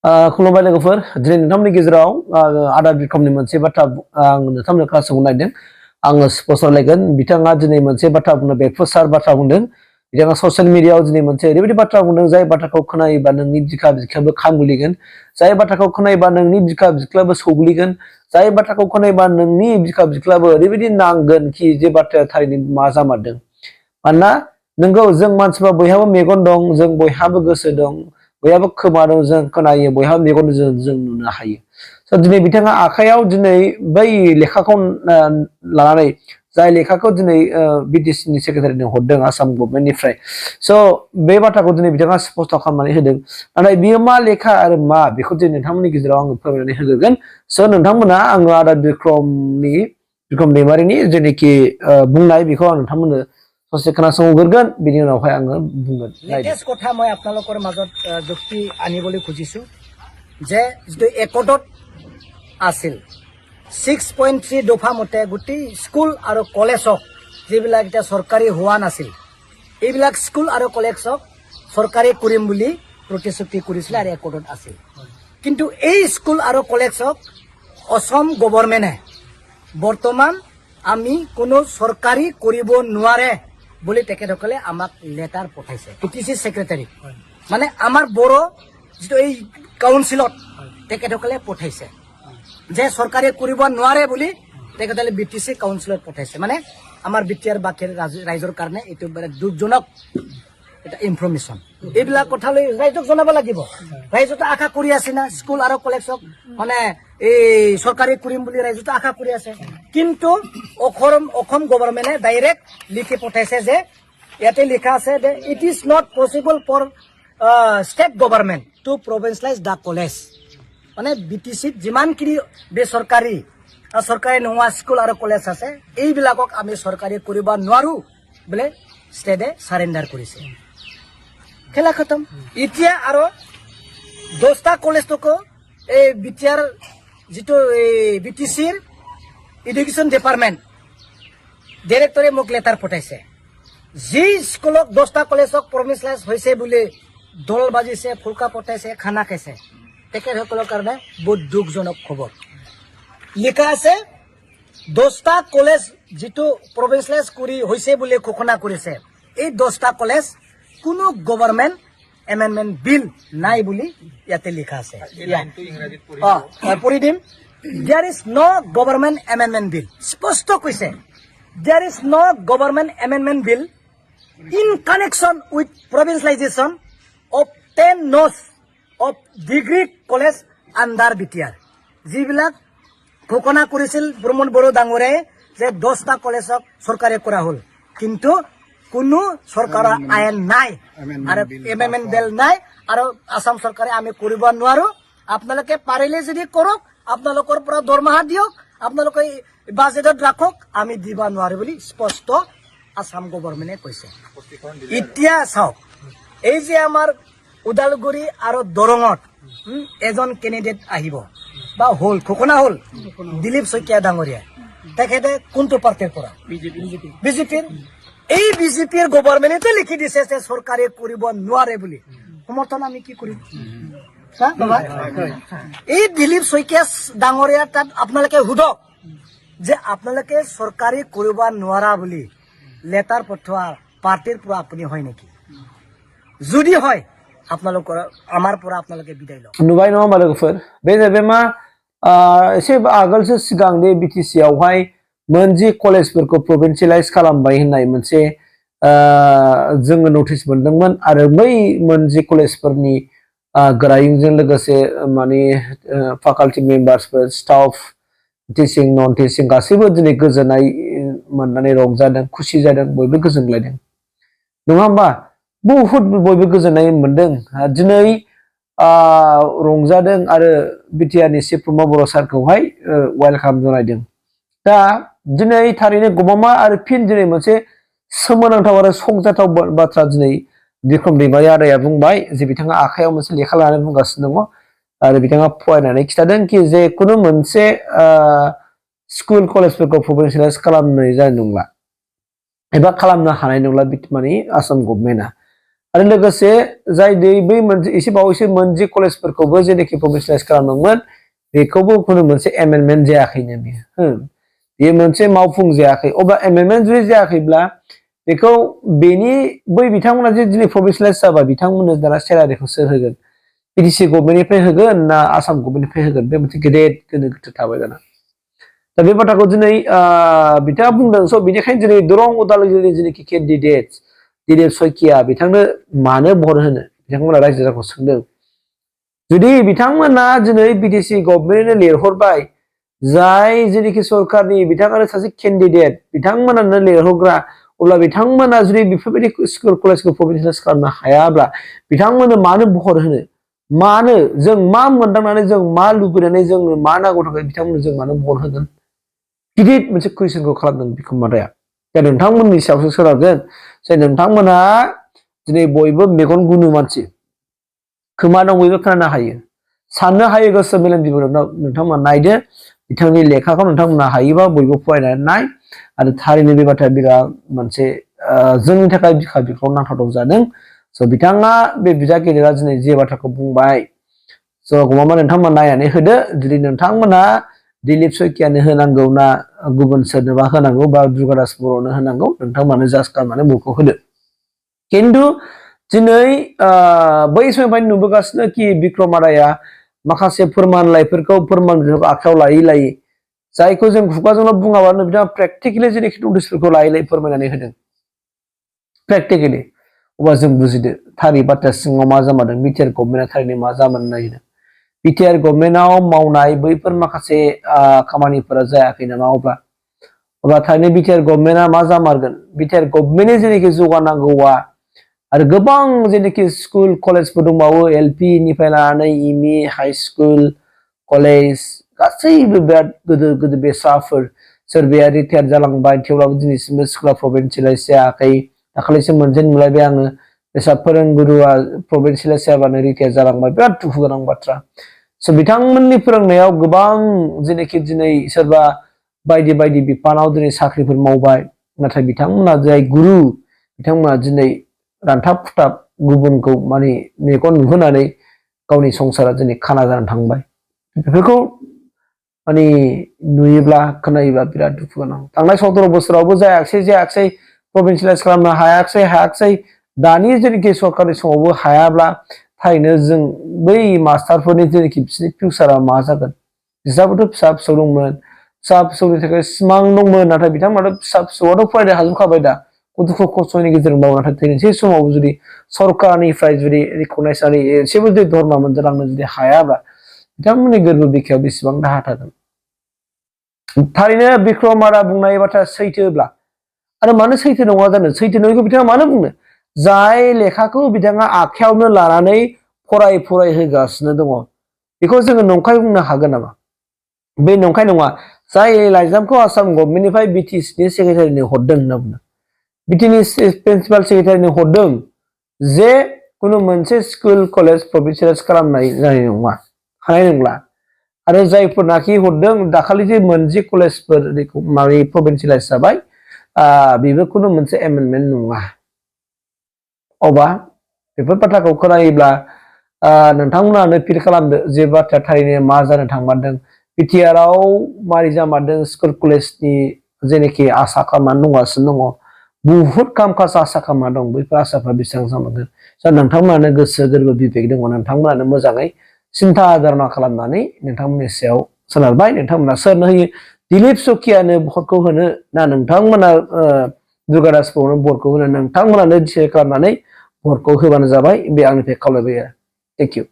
खुलुमबाय लोगोफोर दिनै नोंथांमोननि गेजेराव आदा बिक्रमनि मोनसे बाथ्रा आं नोंथांमोननो खोनासंनो नागिरदों आङो स्पन्सर लायगोन बिथाङा दिनै मोनसे बाथ्रा बुंनो बेकफोसार बाथ्रा बुंदों बिथाङा ससियेल मिडियायाव दिनै मोनसे ओरैबायदि बाथ्रा बुंदों जाय बाथ्राखौ खोनायोबा नोंनि बिखा बिख्लाबो खामग्लिगोन जाय बाथ्राखौ खोनायोबा नोंनि बिखा बिख्लाबो सौग्लिगोन जाय बाथ्राखौ खोनायोबा नोंनि बिखा बिख्लाबो ओरैबायदि नांगोन कि जे बाथ्राया थारैनो मा जामारदों मानोना नोंगौ जों मानसिफ्रा बयहाबो मेगन दं जों बयहाबो गोसो दं बयहाबो खोमा दं जों खोनायो बयहाबो मेगन जों नुनो हायो स' दिनै बिथाङा आखायाव दिनै बै लेखाखौ लानानै जाय लेखाखौ दिनै बिटिसिनि सेक्रेटारिनो हरदों आसाम गभर्नमेन्टनिफ्राय स' बे बाथ्राखौ दिनै बिथाङा स्पष्ट खालामनानै होदों नाथाय बियो मा लेखा आरो मा बेखौ दिनै नोंथांमोननि गेजेराव आङो फोरमायनानै होगोन स' नोंथांमोना आङो आदा बिक्रम दैमारिनि जेनोखि बुंनाय बेखौ आं नोंथांमोननो ससे खोनासंग्रोगोन बिनि उनावहाय आङो बुंगोन लेटेस्ट কথা মই আপোনালোকৰ মাজত যুক্তি আনিবলৈ খুজিছো যে যিটো একটত আছিল 6.3 দফা মতে গোটেই স্কুল আৰু কলেজক যিবিলাক এটা চৰকাৰী হোৱা নাছিল এইবিলাক স্কুল আৰু কলেজক চৰকাৰী কৰিম বুলি প্ৰতিশ্ৰুতি কৰিছিল আৰু একটত আছিল কিন্তু এই স্কুল আৰু কলেজক অসম গভৰ্ণমেণ্টে বৰ্তমান আমি কোনো চৰকাৰী কৰিব নোৱাৰে বুলি তেখেতসকলে আমাক লেটাৰ পঠাইছে পিটিচি সেক্ৰেটাৰী মানে আমাৰ বড়ো যেটো এই কাউন্সিলত তেখেতসকলে পঠাইছে যে চৰকাৰে কৰিব নোৱাৰে বুলি তেখেতসকলে বিটিচি কাউন্সিলত পঠাইছে মানে আমাৰ বিটিআৰ বাকিৰ ৰাইজৰ কাৰণে এটো মানে দুখজনক এটা ইনফৰমেশন এইবিলাক কথালৈ ৰাইজক জনাব লাগিব ৰাইজতে আশা কৰি আছে না স্কুল আৰু কলেজক মানে এই চৰকাৰী কৰিম বুলি ৰাইজতে আশা কৰি আছে কিন্তু অসম গভৰ্ণমেণ্টে ডাইৰেক্ট লিখি পঠাইছে যে ইয়াতে লিখা আছে যে it is not possible for state government to provincialise the college মানে বিটিচিত যিমান কি বেচৰকাৰী চৰকাৰী নোহোৱা স্কুল আৰু কলেজ আছে এইবিলাকক আমি চৰকাৰী কৰিব নোৱাৰো বোলে ষ্টেটে সাৰেন্ডাৰ কৰিছে খেলা খতম এতিয়া আৰু 10টা কলেজটোকো এই বিটিআৰ যেটো বিটিচিৰ এডুকেশ্যন ডিপাৰ্টমেন্ট ডাইৰেক্টৰে মোক লেটাৰ পঠাইছে যি স্কুলক 10টা কলেজক প্ৰভিন্সিয়েলাইজ হৈছে বুলি দল বাজিছে ফুলকা পঠাইছে খানা খাইছে তেখেতসকলৰ কাৰণে বহুত দুখজনক খবৰ লিখা আছে 10টা কলেজ যেটো প্ৰভিন্সিয়েলাইজ কৰি হৈছে বুলি ঘোষণা কৰিছে এই 10টা কলেজ কোনো গভৰ্ণমেণ্ট এমেন্ডমেন্ট বিল নাই বুলি ইয়াতে লিখা আছে পঢ়ি দিম there is no government amendment bill স্পষ্ট কৈছে there is no government amendment bill in connection with provincialization of 10 notes of degree college under BTR যিবিলাক ঘোষণা কৰিছিল ব্ৰহ্মণ বড়ো ডাঙৰে যে 10টা কলেজক চৰকাৰে কৰা হল কিন্তু কোনো চৰকাৰৰ আইন নাই আৰু এমেন্ডমেন্ট বিল নাই আৰু আসাম চৰকাৰে আমি কৰিব নোৱাৰো আপোনালোকে পাৰিলে যদি কৰক আপোনালোকৰ পৰা দৰমহা দিয়ক আপোনালোকে বাজেটত ৰাখক আমি দিবা নোৱাৰো বুলি স্পষ্ট আসাম গভৰ্ণমেণ্টে কৈছে এতিয়া চাওক এই যে আমাৰ উদালগুৰি আৰু দৰঙত এজন কেণ্ডিডেট আহিব বা হল ঘোষণা হল দিলীপ শইকীয়া ডাঙৰীয়া তেখেতে কোনটো পাৰ্টিৰ পৰা বিজেপিৰ এই বিজেপিৰ গভৰ্ণমেণ্টে লিখি দিছে যে চৰকাৰে কৰিব নোৱাৰে বুলি সমৰ্থন আমি কি কৰিম এই দিলীপ শইকীয়া ডাঙৰীয়া তাত আপোনালোকে হুদক যে আপোনালোকে চৰকাৰী কৰিব নোৱাৰা বুলি লেটাৰ পঠোৱা পাৰ্টিৰ পৰা আপুনি হয় নেকি যদি হয় আপোনালোকৰ আমাৰ পৰা আপোনালোকে বিদায় লওক नुबाय नङा होमबा लोगोफोर बे जाहैबाय मा एसे आगोलसो सिगां बे बिटिसि आवहाय मोनजि कलेजफोरखौ प्रभिन्सियेलाइज खालामबाय होननाय मोनसे जोङो नटिस मोनदोंमोन आरो बै मोनजि कलेजफोरनि गोरायुंजों लोगोसे माने फाकाल्टि मेम्बार्सफोर स्टाफ टिचिं नन टिचिं गासैबो दिनै गोजोननाय मोननानै रंजादों खुसि जादों बयबो गोजोनलायदों नङा होमबा बहुत बयबो गोजोननाय मोनदों दिनै रंजादों आरो बिटिआरनि चिफ प्रमद बर' सारखौहाय वेलकाम जनायदों दा दिनै थारैनो गमामा आरो फिन दिनै मोनसे सोमोनांथाव आरो संजाथाव बाथ्रा दिनै बिक्रम दैमारि आदाया बुंबाय जे बिथाङा आखायाव मोनसे लेखा लानानै बुंगासिनो दङ आरो बिथाङा फरायनानै खिथादों कि जे कुनु मोनसे स्कुल कलेजफोरखौ प्रभिन्सियेलाइज खालामनाय जानाय नंला एबा खालामनो हानाय नंला माने आसाम गभर्नमेन्टआ आरो लोगोसे जाय बै मोनसे एसे बावैसो मोनसे कलेजफोरखौबो जेनाखि प्रभिन्सियेलाइज खालामदोंमोन बेखौबो खुनु मोनसे एमेन्डमेन्ट जायाखैनो बियो बेयो मोनसे मावफुं जायाखै अब्ला एमेन्डमेन्ट जुदि जायाखैब्ला बेखौ बेनि बै बिथांमोना जे दिनै प्रभिन्सियेलाइज जाबाय बिथांमोननो दाना सेलारिखौ सोर होगोन पिडिसि गभर्नमेन्टनिफ्राय होगोन ना आसाम गभर्नमेन्टनिफ्राय होगोन बे मोनसे गेदेर गोनो गोथो थाबाय दाना दा बे बाथ्राखौ दिनै बिथाङा बुंदों स' बेनिखायनो दिनै दरं उदालगुरिनि जेनाखि केन्डिडेट दिलीप शइकिया बिथांनो मानो भट होनो बिथांमोना रायजो राजाखौ सोंदों जुदि बिथांमोना दिनै बिटिसि गभर्नमेन्टनो लिरहरबाय जाय जेनाखि सरकारनि बिथाङानो सासे केन्डिडेट बिथांमोनानो लिरहरग्रा अब्ला बिथांमोना जुदि बेफोरबायदि स्कुल कलेजखौ प्रभिन्सियेलाइज खालामनो हायाब्ला बिथांमोननो मानो भट होनो मानो जों मा मोनदांनानै जों मा लुबैनानै जों मा नांगौ थाखाय बिथांमोननो जों मानो भट होगोन गिदिर मोनसे कुइसनखौ खालामदों बिखुमादाया दा नोंथांमोननि सायावसो सोनारगोन जे नोंथांमोना दिनै बयबो मेगन गुनु मानसि खोमा दं बयबो खोनानो हायो साननो हायो गोसो मेलेमजिबो नोंथांमोना नायदो बिथांनि लेखाखौ नोंथांमोना हायोबा बयबो फरायनानै नाय आरो थारैनो बे बाथ्राया बिराद मोनसे जोंनि थाखाय बिखा बिख्लाव नांथावथाव जादों स' बिथाङा बे बिदा गेदेरा दिनै जे बाथ्राखौ बुंबाय स' गमामा नोंथांमोना नायनानै होदो जुदि नोंथांमोना दिलीप शइकियानो होनांगौ ना गुबुन सोरनोबा होनांगौ बा दुर्गादास बर'नो होनांगौ नोंथांमोना जास्ट खालामनानै भटखौ होदो खिन्थु दिनै बै समनिफ्राय नुबोगासिनो कि बिक्रम आदाया माखासे फोरमानलाइफोरखौ फोरमान बिलाइफोरखौ आखायाव लायै लायै जायखौ जों खुगाजोंल' बुङाबानो बिथाङा प्रेक्टिकेलि जेनाखि नटिसफोरखौ लायै लायै फोरमायनानै होदों प्रेक्टिकेलि अब्ला जों बुजिदो थारै बाथ्रा सिङाव मा जामारदों बिटिआर गभर्नमेन्टआ थारैनो मा जामारनो नागिरदों बिटिआर गभर्नमेन्टआव मावनाय बैफोर माखासे खामानिफोरा जायाखै नामा अब्ला थारैनो बिटिआर गभर्नमेन्टआ मा जामारगोन बिटिआर गभर्नमेन्टनि जेनाखि जौगानांगौआ आरो गोबां जेनाखि स्कुल कलेजफोर दंबावो एलपि निफ्राय लानानै एमइ हाई स्कुल कलेज गासैबो बिराद गिदिर गिदिर बेसाफोर सोरबाया रिटायार जालांबाय थेवब्लाबो दिनैसिमबो स्कुला प्रभिन्सियेलाइज जायाखै दाखालिसो मोनसे नुलायबाय आङो बेसा फोरोंगुरुआ प्रभिन्सियेलाइज जाबानो रिटायार जालांबाय बिराद दुखु गोनां बाथ्रा स' बिथांमोननि फोरोंनायाव गोबां जेनाखि दिनै सोरबा बायदि बायदि बिफानाव दिनै साख्रिफोर मावबाय नाथाय बिथांमोना जाय गुरु बिथांमोना दिनै रानथाब खुथाब गुबुनखौ माने मेगन नुहोनानै गावनि संसारा दिनै खाना जानानै थांबाय बेफोरखौ माने नुयोब्ला खोनायोब्ला बिराद दुखु गोनां थांनाय 17 बोसोरावबो जायाखसै प्रभिन्सियेलाइज खालामनो हायाखसै दानि जेनाखि सरकारनि समावबो हायाब्ला थारैनो जों बै मास्टारफोरनि जेनाखि बिसोरनि फिउचारा मा जागोन बिस्राबोथ' फिसा फिसौ दंमोन फिसा फिसौनि थाखाय सिमां दंमोन नाथाय बिथांमोनाथ' फिसा फिसौआथ' फरायनो हाजोबखाबाय दा दुखु खस्थ'नि गेजेरजोंबाबो नाथाय थैनोसै समाव जुदि सरकारनिफ्राय जुदि रिकगनाइज जानानै एसेबो जुदि धर्मा मोनजालांनो जुदि हायाब्ला बिथांमोननि गोरबो बिखायाव बेसेबां दाहा थागोन थारैनो बिक्रम आदा बुंनाय बाथ्राया सैथोब्ला आरो मानो सैथो नङा जानो सैथो नङैखौ बिथाङा मानो बुंनो जाय लेखाखौ बिथाङा आखायावनो लानानै फरायहोगासिनो दङ बेखौ जोङो नंखाय बुंनो हागोन नामा बे नंखाय नङा जाय लाइजामखौ आसाम गभर्नमेन्टनिफ्राय बिटिसिनि सेक्रेटारिनो हरदों होनना बुंदों बिटिनि प्रिन्सिपाल सेक्रेटारिनो हरदों जे कुनु मोनसे स्कुल कलेज प्रभिन्सियेलाइज खालामनाय जानाय नङा हानाय नंला आरो जायफोरनाखि हरदों दाखालि जे मोनसे कलेजफोर माबा प्रभिन्सियेलाइज जाबाय बेबो कुनु मोनसे एमेन्डमेन्ट नङा अब्ला बेफोर बाथ्राखौ खोनायोब्ला नोंथांमोनानो फिल खालामदो जे बाथ्राया थारैनो मा जानो थांमारदों बिटिआरआव मारै जामारदों स्कुल कलेजनि जेनाखि आसा खालामनानै दंगासिनो दङ बुहुत काम काज आसा खालामना दं बैफोर आसाफ्रा बेसेबां जामारगोन दा नोंथांमोनानो गोसो गोरबो बिबेक दङ नोंथांमोनानो मोजाङै सिन्था धारणा खालामनानै नोंथांमोननि सायाव सोनारबाय नोंथांमोना सोरनो होयो दिलीप शइकियानो भटखौ होनो ना नोंथांमोना दुर्गादास बर'नो भटखौ होनो नोंथांमोनानो डिसाइड खालामनानै भटखौ होबानो जाबाय बे आंनिफ्राय खावलायबाय आरो थेंक इउ